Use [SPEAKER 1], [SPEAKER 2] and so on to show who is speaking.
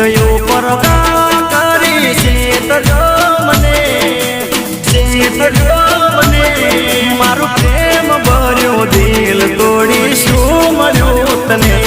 [SPEAKER 1] તયો પરગા કરી શેતજો મને મારું પ્રેમ ભર્યો દિલ તોડી શું મળ્યું તને